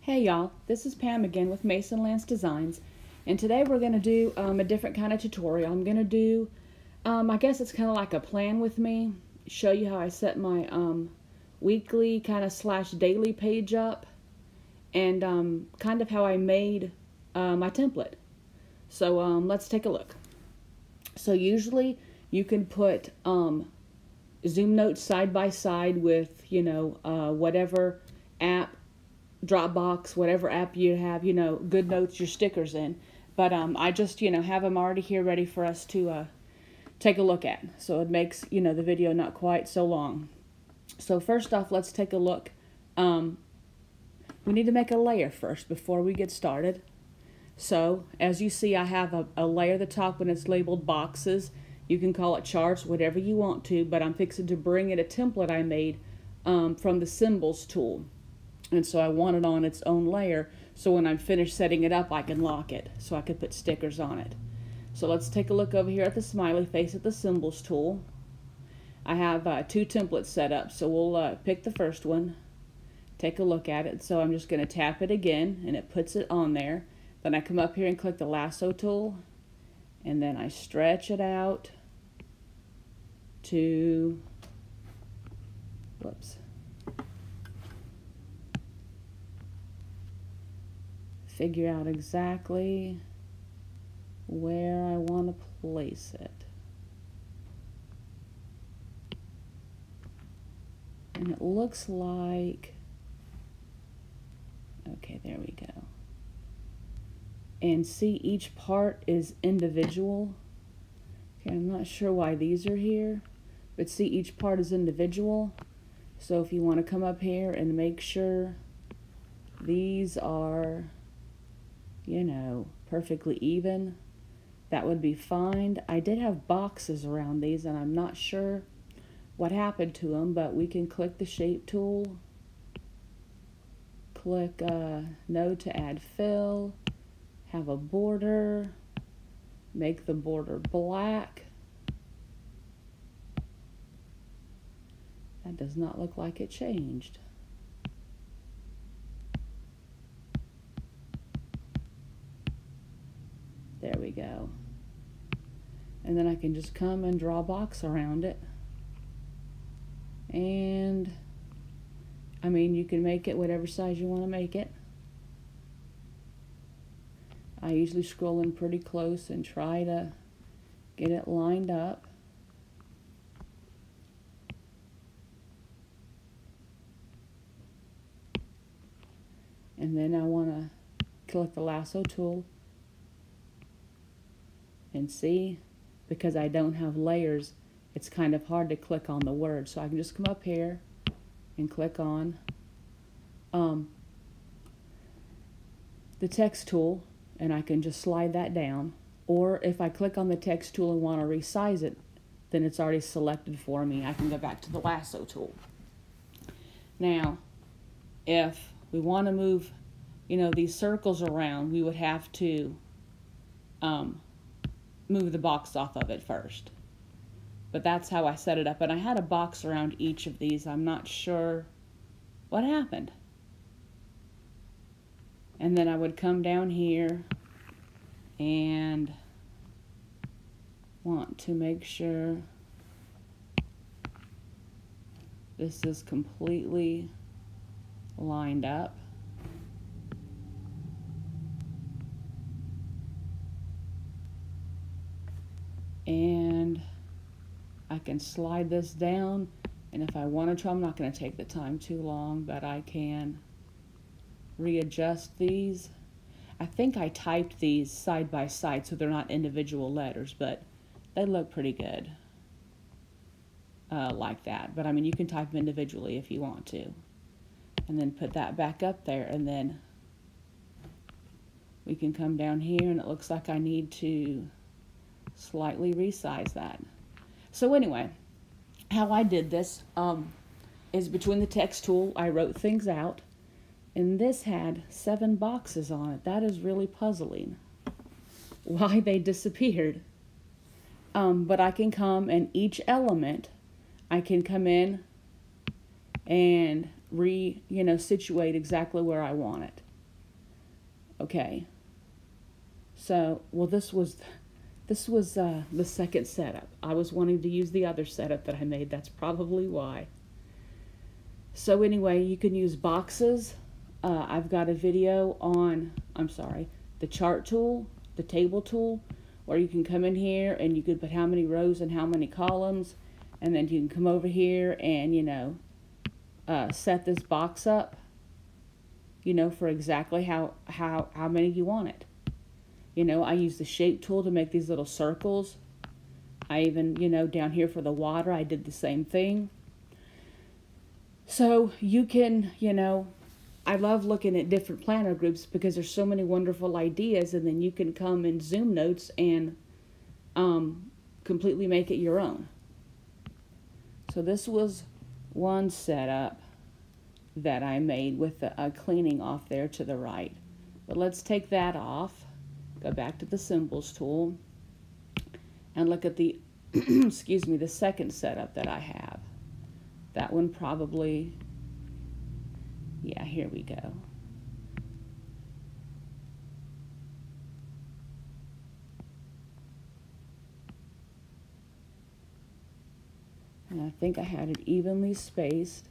Hey y'all, this is Pam again with Mason Lance Designs, and today we're going to do a different kind of tutorial. I'm going to do, I guess it's kind of like a plan with me, show you how I set my weekly kind of / daily page up, and kind of how I made my template. So let's take a look. So usually you can put ZoomNotes side by side with, whatever app, Dropbox, whatever app you have, good notes, your stickers in. But I just, have them already here ready for us to take a look at. So it makes, the video not quite so long. So first off, let's take a look. We need to make a layer first before we get started. So as you see, I have a layer at the top when it's labeled boxes. You can call it charts, whatever you want to, but I'm fixing to bring in a template I made from the Symbols tool. And so I want it on its own layer, so when I'm finished setting it up, I can lock it, so I could put stickers on it. So let's take a look over here at the smiley face at the Symbols tool. I have 2 templates set up, so we'll pick the first one, take a look at it. So I'm just going to tap it again, and it puts it on there. Then I come up here and click the lasso tool, and then I stretch it out to, figure out exactly where I want to place it. And it looks like, okay, there we go. And see, each part is individual. Okay, I'm not sure why these are here, but see, each part is individual. So if you want to come up here and make sure these are, perfectly even, that would be fine. I did have boxes around these, and I'm not sure what happened to them, but we can click the shape tool, click node to add fill, have a border, make the border black. That does not look like it changed. There we go. And then I can just come and draw a box around it. And, you can make it whatever size you want to make it. I usually scroll in pretty close and try to get it lined up. And then I want to click the lasso tool. And see, because I don't have layers, it's kind of hard to click on the word. So I can just come up here and click on the text tool, and I can just slide that down. Or if I click on the text tool and want to resize it, then it's already selected for me. I can go back to the lasso tool. Now, if we want to move, these circles around, we would have to move the box off of it first. But that's how I set it up. And I had a box around each of these. I'm not sure what happened. And then I would come down here and want to make sure this is completely lined up. And I can slide this down, and if I wanted to, I'm not going to take the time too long, but I can readjust these. I think I typed these side by side so they're not individual letters, but they look pretty good like that. But you can type them individually if you want to. And then put that back up there, and then we can come down here, and it looks like I need to slightly resize that. So anyway, how I did this is between the text tool, I wrote things out, and this had 7 boxes on it. That is really puzzling why they disappeared. But I can come, and each element I can come in and situate exactly where I want it. Okay. So, well, this was the second setup. I was wanting to use the other setup that I made. That's probably why. So anyway, you can use boxes. I've got a video on, the chart tool, the table tool, where you can come in here and you can put how many rows and how many columns, and then you can come over here and, set this box up, for exactly how many you want it. I use the shape tool to make these little circles. I even, down here for the water, I did the same thing. So you can, I love looking at different planner groups because there's so many wonderful ideas, and then you can come in ZoomNotes and completely make it your own. So this was one setup that I made with a cleaning off there to the right. But let's take that off, go back to the symbols tool, and look at the, excuse me, the second setup that I have. That one probably, yeah, here we go. And I think I had it evenly spaced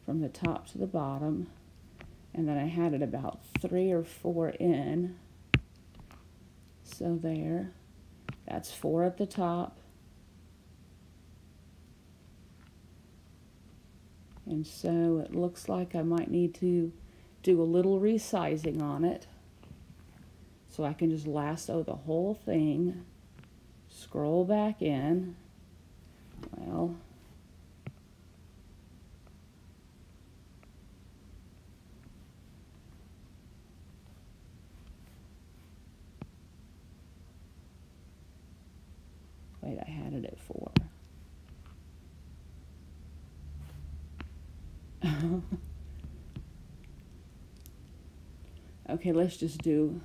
from the top to the bottom, and then I had it about 3 or 4 in. So there, that's 4 at the top. And so it looks like I might need to do a little resizing on it. So I can just lasso the whole thing, scroll back in. Well, wait, I had it at 4. Okay, let's just do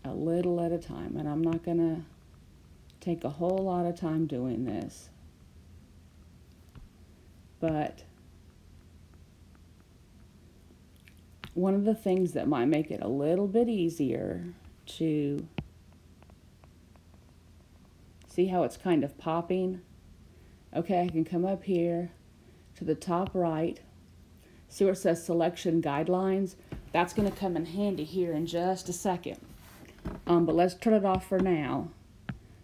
a little at a time, and I'm not gonna take a whole lot of time doing this, but one of the things that might make it a little bit easier to see how it's kind of popping. Okay, I can come up here to the top right. See where it says selection guidelines? That's going to come in handy here in just a second. But let's turn it off for now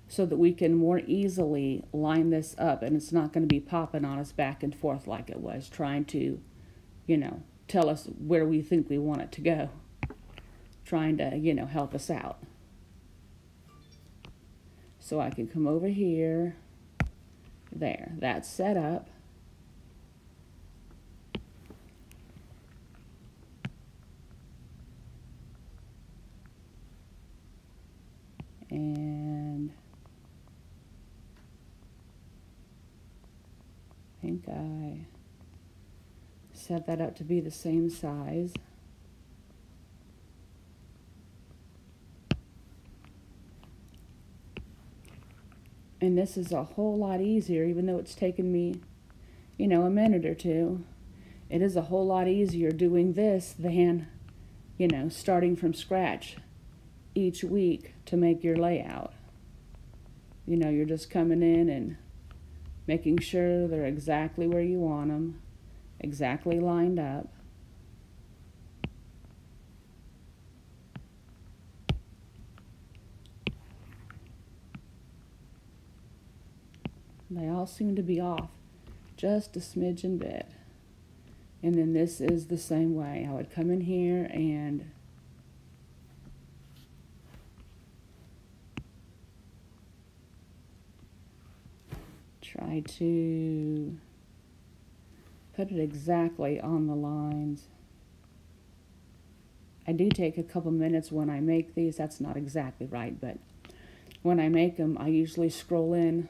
so that we can more easily line this up, and it's not going to be popping on us back and forth like it was, trying to, tell us where we think we want it to go. Trying to, help us out. So I can come over here. There, that's set up. And I think I set that up to be the same size. And this is a whole lot easier, even though it's taken me, a minute or two. It is a whole lot easier doing this than, starting from scratch each week to make your layout. You're just coming in and making sure they're exactly where you want them, exactly lined up. They all seem to be off just a smidgen bit. And then this is the same way. I would come in here and try to put it exactly on the lines. I do take a couple minutes when I make these. That's not exactly right, but when I make them, I usually scroll in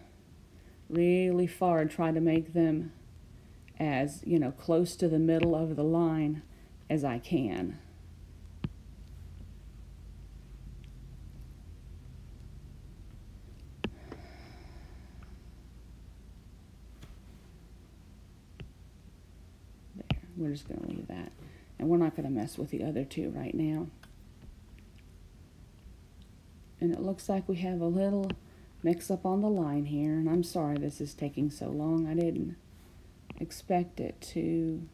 really far and try to make them as, close to the middle of the line as I can. There, we're just going to leave that. And we're not going to mess with the other two right now. And it looks like we have a little mix up on the line here, and I'm sorry this is taking so long. I didn't expect it to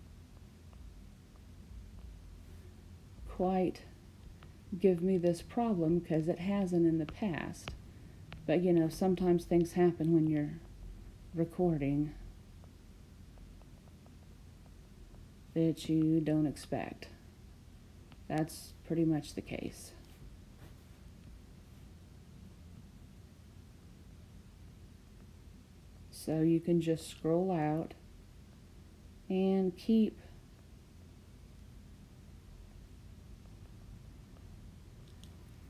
quite give me this problem, because it hasn't in the past. But you know, sometimes things happen when you're recording that you don't expect. That's pretty much the case. So you can just scroll out and keep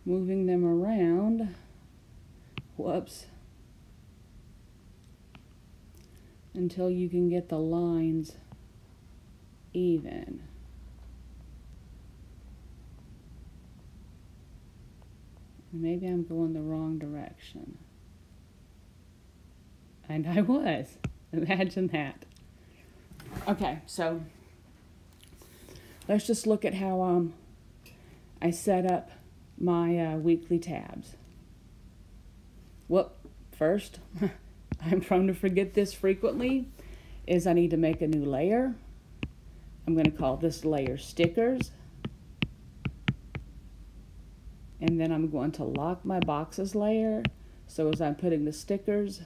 moving them around. Whoops. Until you can get the lines even. Maybe I'm going the wrong direction. And I was. Imagine that. Okay, so let's just look at how I set up my weekly tabs. First, I'm prone to forget this frequently, is I need to make a new layer. I'm going to call this layer stickers. And then I'm going to lock my boxes layer. So as I'm putting the stickers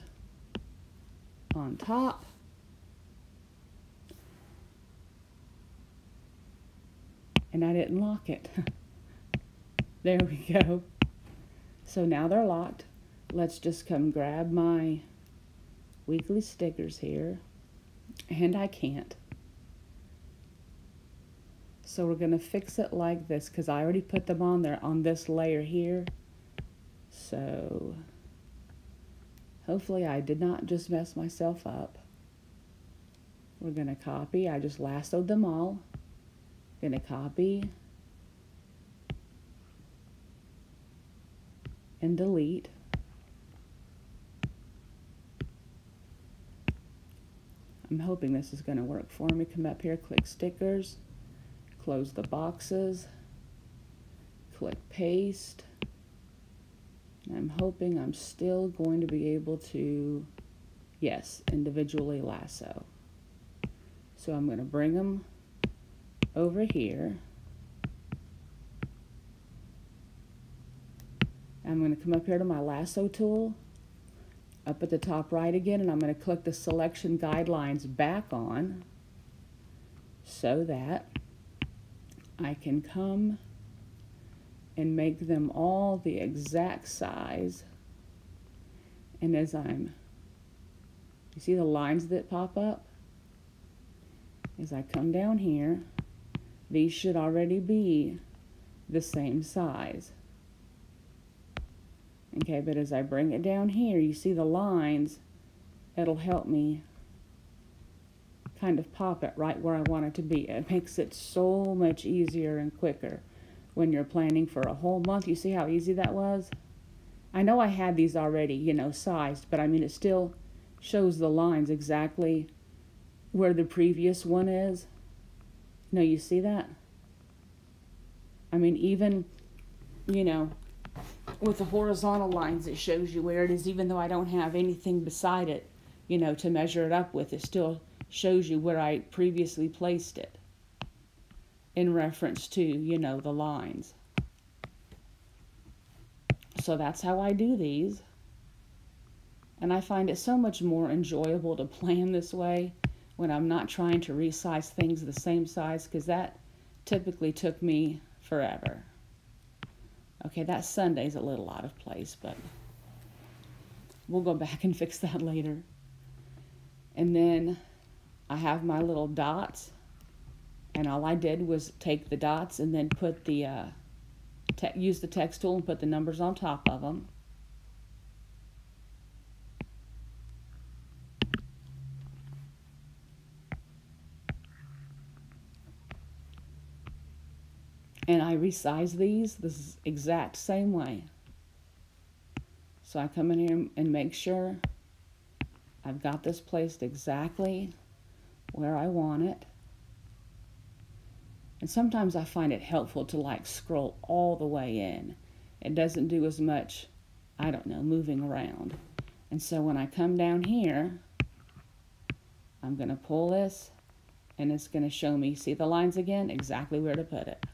on top, and I didn't lock it. There we go. So now they're locked. Let's just come grab my weekly stickers here. And I can't. So we're going to fix it like this, because I already put them on there on this layer here. So hopefully I did not just mess myself up. We're going to copy. I just lassoed them all. Going to copy and delete. I'm hoping this is going to work for me. Come up here, click stickers, close the boxes, click paste. I'm hoping I'm still going to be able to, yes, individually lasso. So I'm going to bring them over here. I'm going to come up here to my lasso tool, up at the top right again, and I'm going to click the selection guidelines back on so that I can come and make them all the exact size. And as you see the lines that pop up? As I come down here, these should already be the same size. Okay, but as I bring it down here, you see the lines, it'll help me kind of pop it right where I want it to be. It makes it so much easier and quicker when you're planning for a whole month. You see how easy that was? I know I had these already, you know, sized, but I mean, it still shows the lines exactly where the previous one is. No, you see that? I mean, even, you know, with the horizontal lines, it shows you where it is, even though I don't have anything beside it, you know, to measure it up with. It still shows you where I previously placed it in reference to, you know, the lines. So that's how I do these. And I find it so much more enjoyable to plan this way when I'm not trying to resize things the same size, because that typically took me forever. Okay, that Sunday's a little out of place, but we'll go back and fix that later. And then I have my little dots, and all I did was take the dots and then put the use the text tool and put the numbers on top of them. And I resize these this exact same way. So I come in here and make sure I've got this placed exactly where I want it. And sometimes I find it helpful to like scroll all the way in it doesn't do as much, I don't know, moving around. And so when I come down here, I'm going to pull this, and it's going to show me, see the lines again, exactly where to put it.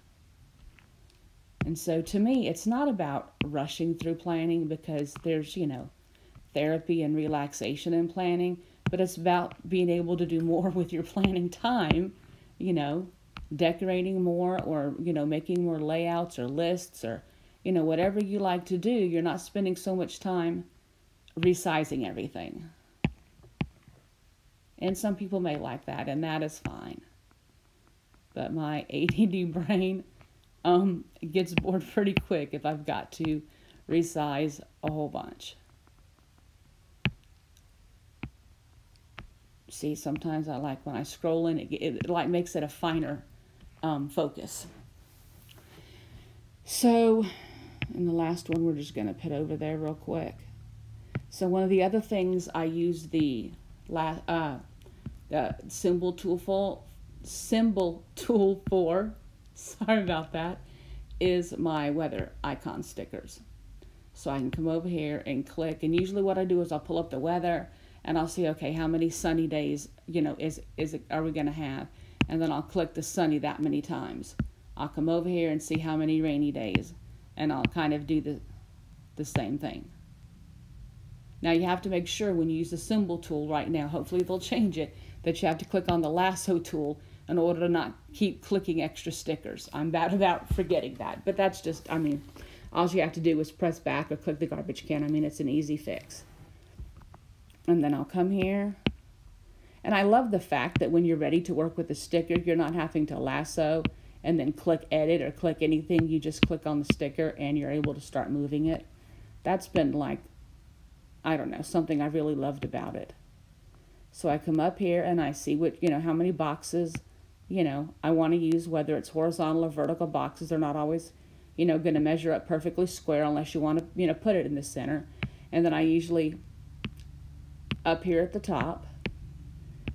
And so to me, it's not about rushing through planning, because there's, you know, therapy and relaxation in planning, but it's about being able to do more with your planning time, you know, decorating more, or, you know, making more layouts or lists, or, you know, whatever you like to do. You're not spending so much time resizing everything. And some people may like that, and that is fine. But my ADD brain gets bored pretty quick if I've got to resize a whole bunch. See, sometimes I like when I scroll in, it like makes it a finer focus. So, and the last one we're just going to put over there real quick. So one of the other things I use the symbol tool for, sorry about that, is my weather icon stickers. So I can come over here and click, and usually what I do is I'll pull up the weather, and I'll see, okay, how many sunny days, you know, are we going to have? And then I'll click the sunny that many times. I'll come over here and see how many rainy days, and I'll kind of do the same thing. Now you have to make sure when you use the symbol tool right now, hopefully they'll change it, that you have to click on the lasso tool in order to not keep clicking extra stickers. I'm bad about forgetting that, but that's just, I mean, all you have to do is press back or click the garbage can. I mean, it's an easy fix. And then I'll come here. And I love the fact that when you're ready to work with the sticker, you're not having to lasso and then click edit or click anything. You just click on the sticker and you're able to start moving it. That's been like, I don't know, something I really loved about it. So I come up here and I see what, you know, how many boxes, you know, I want to use, whether it's horizontal or vertical boxes. They're not always, you know, going to measure up perfectly square unless you want to, you know, put it in the center. And then I usually, up here at the top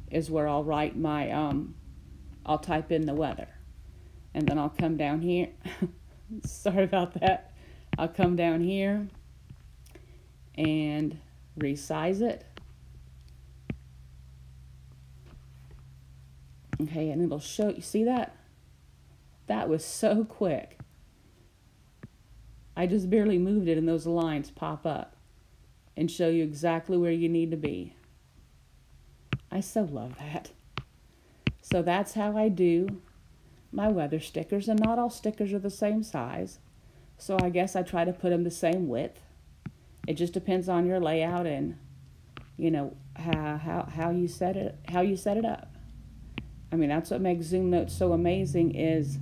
is where I'll write my, I'll type in the weather. And then I'll come down here. Sorry about that. I'll come down here and resize it. Okay, and it'll show, you see that? That was so quick. I just barely moved it and those lines pop up and show you exactly where you need to be. I so love that. So that's how I do my weather stickers, and not all stickers are the same size. So I guess I try to put them the same width. It just depends on your layout and, you know, how you set it up. I mean, that's what makes ZoomNotes so amazing, is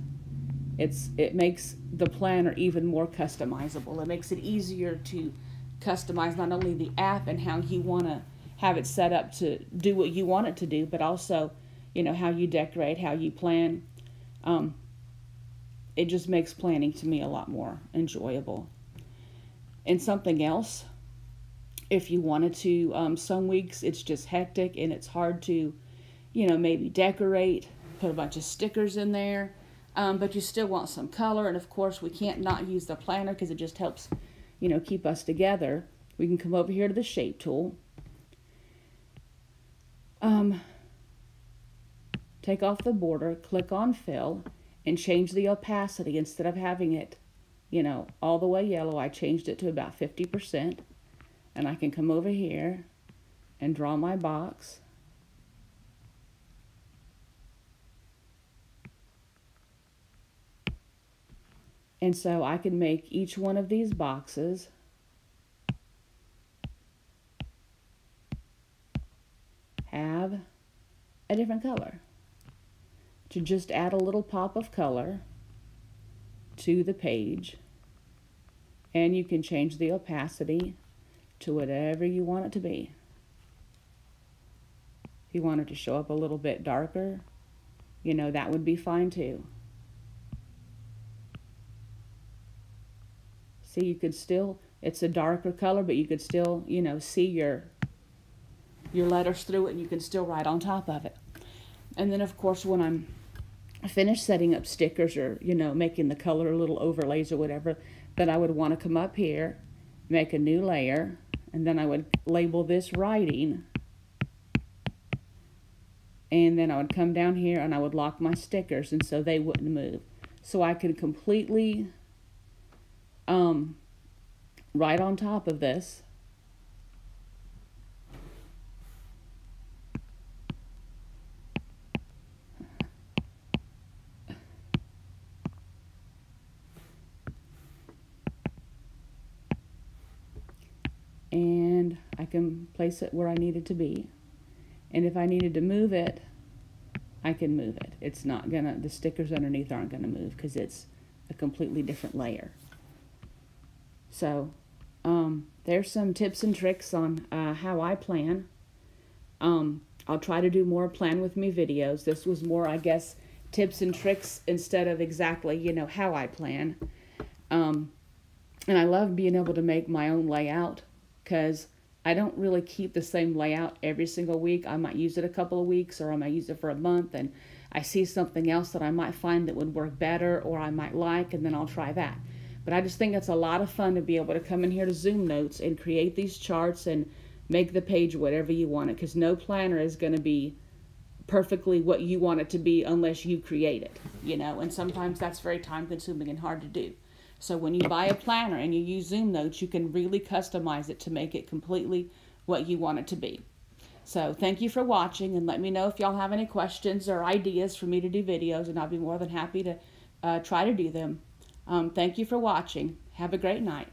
it makes the planner even more customizable. It makes it easier to customize not only the app and how you want to have it set up to do what you want it to do, but also, you know, how you decorate, how you plan. It just makes planning to me a lot more enjoyable. And something else, if you wanted to, some weeks it's just hectic and it's hard to, you know, maybe decorate, put a bunch of stickers in there, but you still want some color. And of course, we can't not use the planner because it just helps, you know, keep us together. We can come over here to the shape tool. Take off the border, click on fill, and change the opacity. Instead of having it, you know, all the way yellow, I changed it to about 50%. And I can come over here and draw my box. And so I can make each one of these boxes have a different color, to just add a little pop of color to the page. And you can change the opacity to whatever you want it to be. If you want it to show up a little bit darker, you know, that would be fine too. See, you could still, it's a darker color, but you could still, you know, see your letters through it, and you can still write on top of it. And then, of course, when I'm finish setting up stickers or, you know, making the color little overlays or whatever, then I would want to come up here, make a new layer, and then I would label this writing. And then I would come down here and I would lock my stickers, and so they wouldn't move. So I could completely write on top of this. And I can place it where I need it to be. And if I needed to move it, I can move it. It's not gonna, the stickers underneath aren't gonna move because it's a completely different layer. So there's some tips and tricks on how I plan. I'll try to do more plan with me videos. This was more, I guess, tips and tricks instead of exactly, you know, how I plan. And I love being able to make my own layout, because I don't really keep the same layout every single week. I might use it a couple of weeks, or I might use it for a month, and I see something else that I might find that would work better or I might like, and then I'll try that. But I just think it's a lot of fun to be able to come in here to ZoomNotes and create these charts and make the page whatever you want it, because no planner is going to be perfectly what you want it to be unless you create it, you know, and sometimes that's very time consuming and hard to do. So when you buy a planner and you use ZoomNotes, you can really customize it to make it completely what you want it to be. So thank you for watching, and let me know if y'all have any questions or ideas for me to do videos, and I'll be more than happy to try to do them. Thank you for watching. Have a great night.